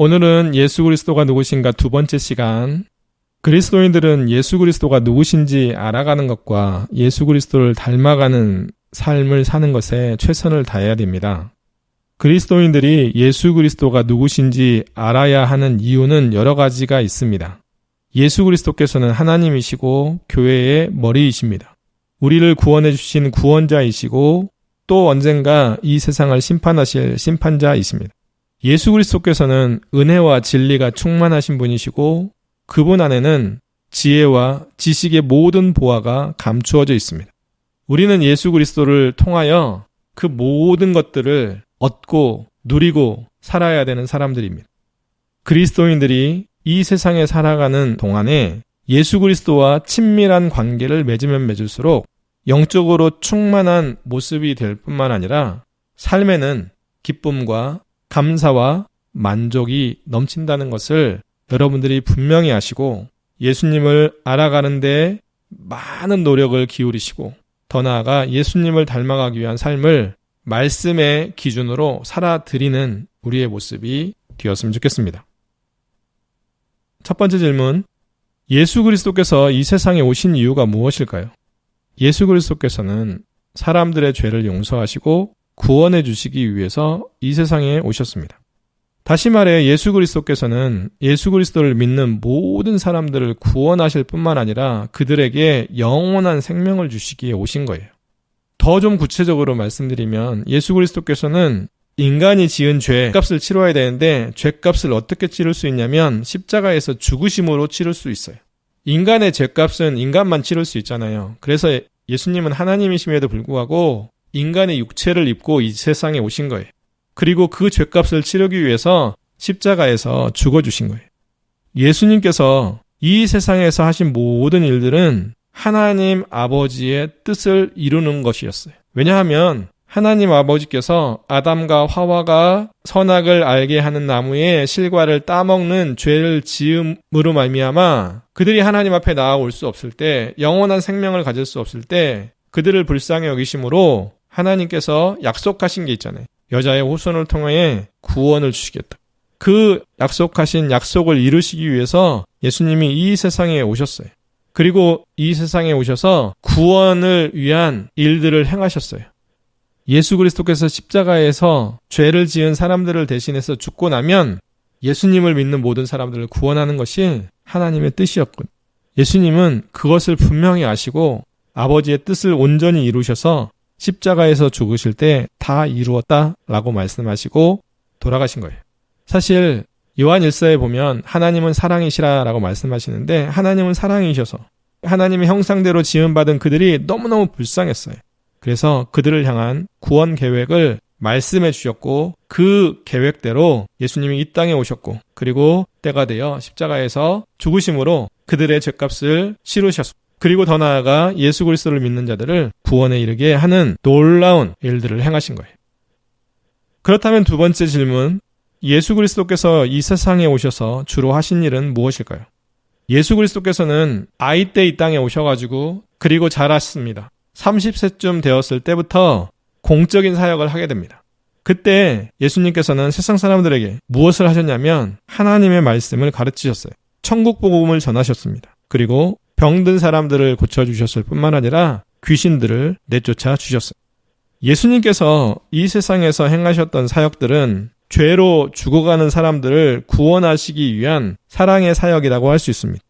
오늘은 예수 그리스도가 누구신가 두 번째 시간. 그리스도인들은 예수 그리스도가 누구신지 알아가는 것과 예수 그리스도를 닮아가는 삶을 사는 것에 최선을 다해야 됩니다. 그리스도인들이 예수 그리스도가 누구신지 알아야 하는 이유는 여러 가지가 있습니다. 예수 그리스도께서는 하나님이시고 교회의 머리이십니다. 우리를 구원해 주신 구원자이시고 또 언젠가 이 세상을 심판하실 심판자이십니다. 예수 그리스도께서는 은혜와 진리가 충만하신 분이시고 그분 안에는 지혜와 지식의 모든 보화가 감추어져 있습니다. 우리는 예수 그리스도를 통하여 그 모든 것들을 얻고 누리고 살아야 되는 사람들입니다. 그리스도인들이 이 세상에 살아가는 동안에 예수 그리스도와 친밀한 관계를 맺으면 맺을수록 영적으로 충만한 모습이 될 뿐만 아니라 삶에는 기쁨과 감사와 만족이 넘친다는 것을 여러분들이 분명히 아시고 예수님을 알아가는 데 많은 노력을 기울이시고 더 나아가 예수님을 닮아가기 위한 삶을 말씀의 기준으로 살아드리는 우리의 모습이 되었으면 좋겠습니다. 첫 번째 질문, 예수 그리스도께서 이 세상에 오신 이유가 무엇일까요? 예수 그리스도께서는 사람들의 죄를 용서하시고 구원해 주시기 위해서 이 세상에 오셨습니다. 다시 말해 예수 그리스도께서는 예수 그리스도를 믿는 모든 사람들을 구원하실 뿐만 아니라 그들에게 영원한 생명을 주시기에 오신 거예요. 더 좀 구체적으로 말씀드리면 예수 그리스도께서는 인간이 지은 죄값을 치러야 되는데 죄값을 어떻게 치를 수 있냐면 십자가에서 죽으심으로 치를 수 있어요. 인간의 죄값은 인간만 치를 수 있잖아요. 그래서 예수님은 하나님이심에도 불구하고 인간의 육체를 입고 이 세상에 오신 거예요. 그리고 그 죄값을 치르기 위해서 십자가에서 죽어주신 거예요. 예수님께서 이 세상에서 하신 모든 일들은 하나님 아버지의 뜻을 이루는 것이었어요. 왜냐하면 하나님 아버지께서 아담과 하와가 선악을 알게 하는 나무의 실과를 따먹는 죄를 지음으로 말미암아 그들이 하나님 앞에 나아올 수 없을 때, 영원한 생명을 가질 수 없을 때 그들을 불쌍히 여기심으로 하나님께서 약속하신 게 있잖아요. 여자의 후손을 통해 구원을 주시겠다. 그 약속하신 약속을 이루시기 위해서 예수님이 이 세상에 오셨어요. 그리고 이 세상에 오셔서 구원을 위한 일들을 행하셨어요. 예수 그리스도께서 십자가에서 죄를 지은 사람들을 대신해서 죽고 나면 예수님을 믿는 모든 사람들을 구원하는 것이 하나님의 뜻이었군. 예수님은 그것을 분명히 아시고 아버지의 뜻을 온전히 이루셔서 십자가에서 죽으실 때 다 이루었다라고 말씀하시고 돌아가신 거예요. 사실 요한 1서에 보면 하나님은 사랑이시라라고 말씀하시는데 하나님은 사랑이셔서 하나님의 형상대로 지음받은 그들이 너무너무 불쌍했어요. 그래서 그들을 향한 구원 계획을 말씀해 주셨고 그 계획대로 예수님이 이 땅에 오셨고 그리고 때가 되어 십자가에서 죽으심으로 그들의 죄값을 치르셨고 그리고 더 나아가 예수 그리스도를 믿는 자들을 구원에 이르게 하는 놀라운 일들을 행하신 거예요. 그렇다면 두 번째 질문, 예수 그리스도께서 이 세상에 오셔서 주로 하신 일은 무엇일까요? 예수 그리스도께서는 아이 때 이 땅에 오셔가지고 그리고 자랐습니다. 30세쯤 되었을 때부터 공적인 사역을 하게 됩니다. 그때 예수님께서는 세상 사람들에게 무엇을 하셨냐면 하나님의 말씀을 가르치셨어요. 천국 복음을 전하셨습니다. 그리고 병든 사람들을 고쳐주셨을 뿐만 아니라 귀신들을 내쫓아 주셨어요. 예수님께서 이 세상에서 행하셨던 사역들은 죄로 죽어가는 사람들을 구원하시기 위한 사랑의 사역이라고 할 수 있습니다.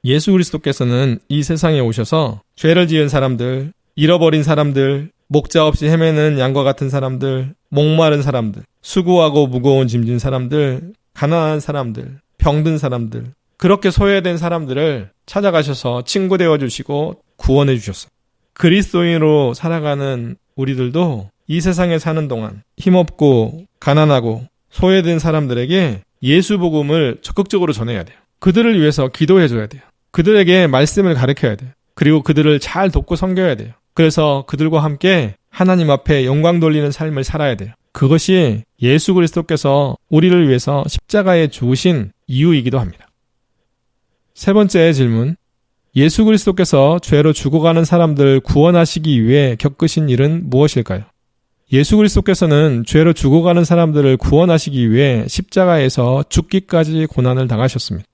예수 그리스도께서는 이 세상에 오셔서 죄를 지은 사람들, 잃어버린 사람들, 목자 없이 헤매는 양과 같은 사람들, 목마른 사람들, 수고하고 무거운 짐진 사람들, 가난한 사람들, 병든 사람들, 그렇게 소외된 사람들을 찾아가셔서 친구 되어주시고 구원해 주셨어요. 그리스도인으로 살아가는 우리들도 이 세상에 사는 동안 힘없고 가난하고 소외된 사람들에게 예수 복음을 적극적으로 전해야 돼요. 그들을 위해서 기도해 줘야 돼요. 그들에게 말씀을 가르쳐야 돼요. 그리고 그들을 잘 돕고 섬겨야 돼요. 그래서 그들과 함께 하나님 앞에 영광 돌리는 삶을 살아야 돼요. 그것이 예수 그리스도께서 우리를 위해서 십자가에 죽으신 이유이기도 합니다. 세 번째 질문, 예수 그리스도께서 죄로 죽어가는 사람들을 구원하시기 위해 겪으신 일은 무엇일까요? 예수 그리스도께서는 죄로 죽어가는 사람들을 구원하시기 위해 십자가에서 죽기까지 고난을 당하셨습니다.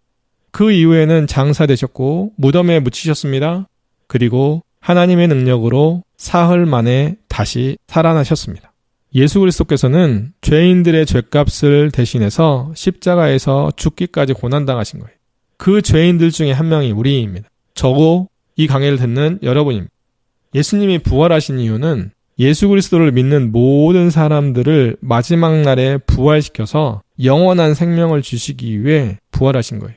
그 이후에는 장사되셨고 무덤에 묻히셨습니다. 그리고 하나님의 능력으로 사흘 만에 다시 살아나셨습니다. 예수 그리스도께서는 죄인들의 죄값을 대신해서 십자가에서 죽기까지 고난당하신 거예요. 그 죄인들 중에 한 명이 우리입니다. 저고 이 강의를 듣는 여러분입니다. 예수님이 부활하신 이유는 예수 그리스도를 믿는 모든 사람들을 마지막 날에 부활시켜서 영원한 생명을 주시기 위해 부활하신 거예요.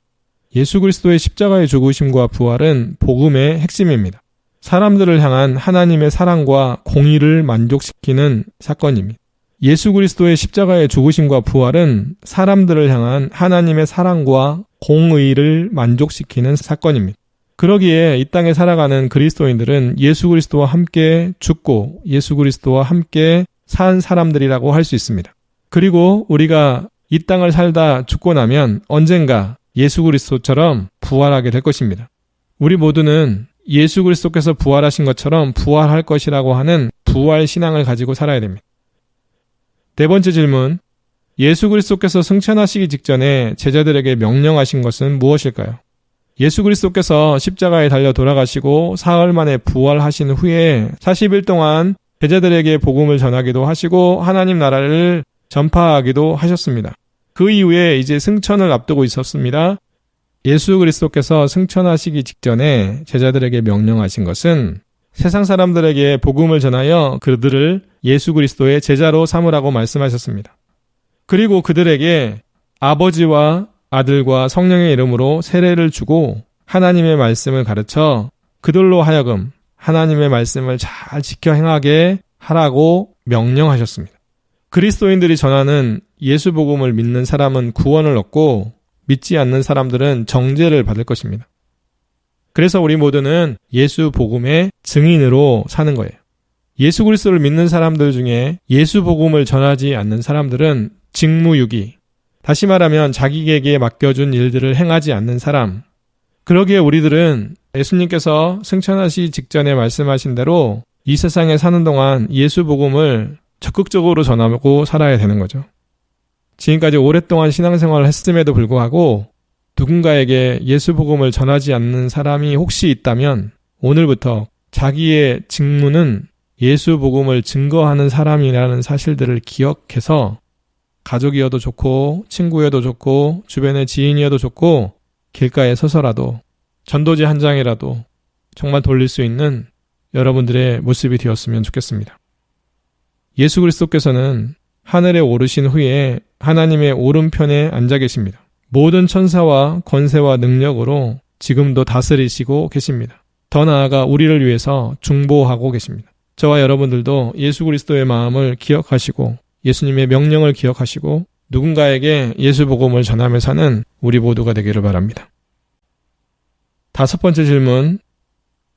예수 그리스도의 십자가의 죽으심과 부활은 복음의 핵심입니다. 사람들을 향한 하나님의 사랑과 공의를 만족시키는 사건입니다. 예수 그리스도의 십자가의 죽으심과 부활은 사람들을 향한 하나님의 사랑과 공의를 만족시키는 사건입니다. 그러기에 이 땅에 살아가는 그리스도인들은 예수 그리스도와 함께 죽고 예수 그리스도와 함께 산 사람들이라고 할 수 있습니다. 그리고 우리가 이 땅을 살다 죽고 나면 언젠가 예수 그리스도처럼 부활하게 될 것입니다. 우리 모두는 예수 그리스도께서 부활하신 것처럼 부활할 것이라고 하는 부활 신앙을 가지고 살아야 됩니다. 네 번째 질문, 예수 그리스도께서 승천하시기 직전에 제자들에게 명령하신 것은 무엇일까요? 예수 그리스도께서 십자가에 달려 돌아가시고 사흘 만에 부활하신 후에 40일 동안 제자들에게 복음을 전하기도 하시고 하나님 나라를 전파하기도 하셨습니다. 그 이후에 이제 승천을 앞두고 있었습니다. 예수 그리스도께서 승천하시기 직전에 제자들에게 명령하신 것은 세상 사람들에게 복음을 전하여 그들을 예수 그리스도의 제자로 삼으라고 말씀하셨습니다. 그리고 그들에게 아버지와 아들과 성령의 이름으로 세례를 주고 하나님의 말씀을 가르쳐 그들로 하여금 하나님의 말씀을 잘 지켜 행하게 하라고 명령하셨습니다. 그리스도인들이 전하는 예수 복음을 믿는 사람은 구원을 얻고 믿지 않는 사람들은 정죄를 받을 것입니다. 그래서 우리 모두는 예수 복음의 증인으로 사는 거예요. 예수 그리스도를 믿는 사람들 중에 예수 복음을 전하지 않는 사람들은 직무유기, 다시 말하면 자기에게 맡겨준 일들을 행하지 않는 사람. 그러기에 우리들은 예수님께서 승천하시 직전에 말씀하신 대로 이 세상에 사는 동안 예수 복음을 적극적으로 전하고 살아야 되는 거죠. 지금까지 오랫동안 신앙생활을 했음에도 불구하고 누군가에게 예수 복음을 전하지 않는 사람이 혹시 있다면 오늘부터 자기의 직무는 예수 복음을 증거하는 사람이라는 사실들을 기억해서 가족이어도 좋고 친구여도 좋고 주변의 지인이어도 좋고 길가에 서서라도 전도지 한 장이라도 정말 돌릴 수 있는 여러분들의 모습이 되었으면 좋겠습니다. 예수 그리스도께서는 하늘에 오르신 후에 하나님의 오른편에 앉아 계십니다. 모든 천사와 권세와 능력으로 지금도 다스리시고 계십니다. 더 나아가 우리를 위해서 중보하고 계십니다. 저와 여러분들도 예수 그리스도의 마음을 기억하시고 예수님의 명령을 기억하시고 누군가에게 예수 복음을 전하며 사는 우리 모두가 되기를 바랍니다. 다섯 번째 질문,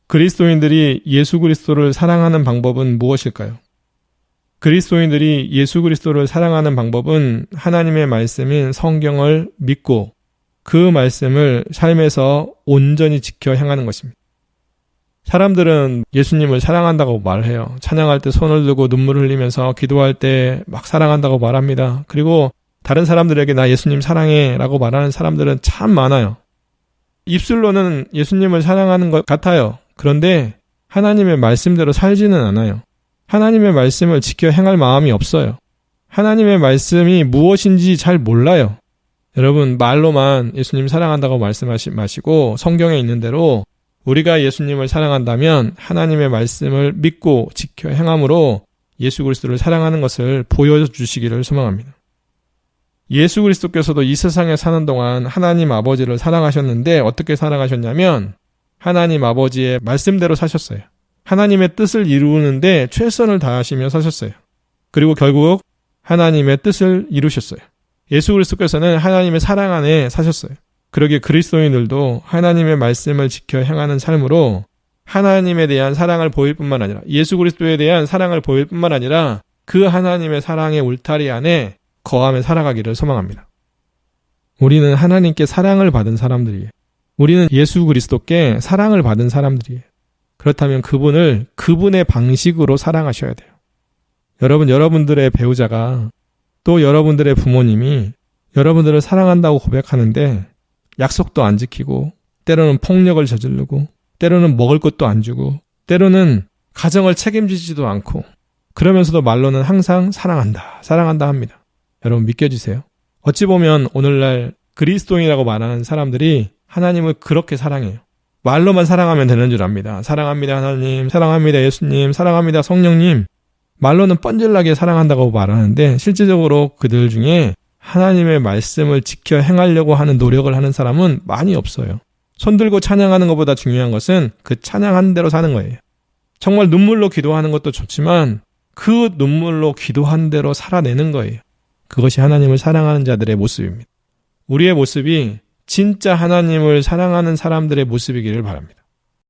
그리스도인들이 예수 그리스도를 사랑하는 방법은 무엇일까요? 그리스도인들이 예수 그리스도를 사랑하는 방법은 하나님의 말씀인 성경을 믿고 그 말씀을 삶에서 온전히 지켜 행하는 것입니다. 사람들은 예수님을 사랑한다고 말해요. 찬양할 때 손을 들고 눈물을 흘리면서 기도할 때 막 사랑한다고 말합니다. 그리고 다른 사람들에게 나 예수님 사랑해 라고 말하는 사람들은 참 많아요. 입술로는 예수님을 사랑하는 것 같아요. 그런데 하나님의 말씀대로 살지는 않아요. 하나님의 말씀을 지켜 행할 마음이 없어요. 하나님의 말씀이 무엇인지 잘 몰라요. 여러분, 말로만 예수님 사랑한다고 말씀하지 마시고 성경에 있는 대로 우리가 예수님을 사랑한다면 하나님의 말씀을 믿고 지켜 행함으로 예수 그리스도를 사랑하는 것을 보여주시기를 소망합니다. 예수 그리스도께서도 이 세상에 사는 동안 하나님 아버지를 사랑하셨는데 어떻게 사랑하셨냐면 하나님 아버지의 말씀대로 사셨어요. 하나님의 뜻을 이루는데 최선을 다하시며 사셨어요. 그리고 결국 하나님의 뜻을 이루셨어요. 예수 그리스도께서는 하나님의 사랑 안에 사셨어요. 그러기에 그리스도인들도 하나님의 말씀을 지켜 행하는 삶으로 하나님에 대한 사랑을 보일 뿐만 아니라 예수 그리스도에 대한 사랑을 보일 뿐만 아니라 그 하나님의 사랑의 울타리 안에 거하며 살아가기를 소망합니다. 우리는 하나님께 사랑을 받은 사람들이에요. 우리는 예수 그리스도께 사랑을 받은 사람들이에요. 그렇다면 그분을 그분의 방식으로 사랑하셔야 돼요. 여러분들의 배우자가 또 여러분들의 부모님이 여러분들을 사랑한다고 고백하는데 약속도 안 지키고 때로는 폭력을 저지르고 때로는 먹을 것도 안 주고 때로는 가정을 책임지지도 않고 그러면서도 말로는 항상 사랑한다 합니다. 여러분 믿겨지세요? 어찌 보면 오늘날 그리스도인이라고 말하는 사람들이 하나님을 그렇게 사랑해요. 말로만 사랑하면 되는 줄 압니다. 사랑합니다 하나님, 사랑합니다 예수님, 사랑합니다 성령님. 말로는 뻔질나게 사랑한다고 말하는데 실질적으로 그들 중에 하나님의 말씀을 지켜 행하려고 하는 노력을 하는 사람은 많이 없어요. 손들고 찬양하는 것보다 중요한 것은 그 찬양한 대로 사는 거예요. 정말 눈물로 기도하는 것도 좋지만 그 눈물로 기도한 대로 살아내는 거예요. 그것이 하나님을 사랑하는 자들의 모습입니다. 우리의 모습이 진짜 하나님을 사랑하는 사람들의 모습이기를 바랍니다.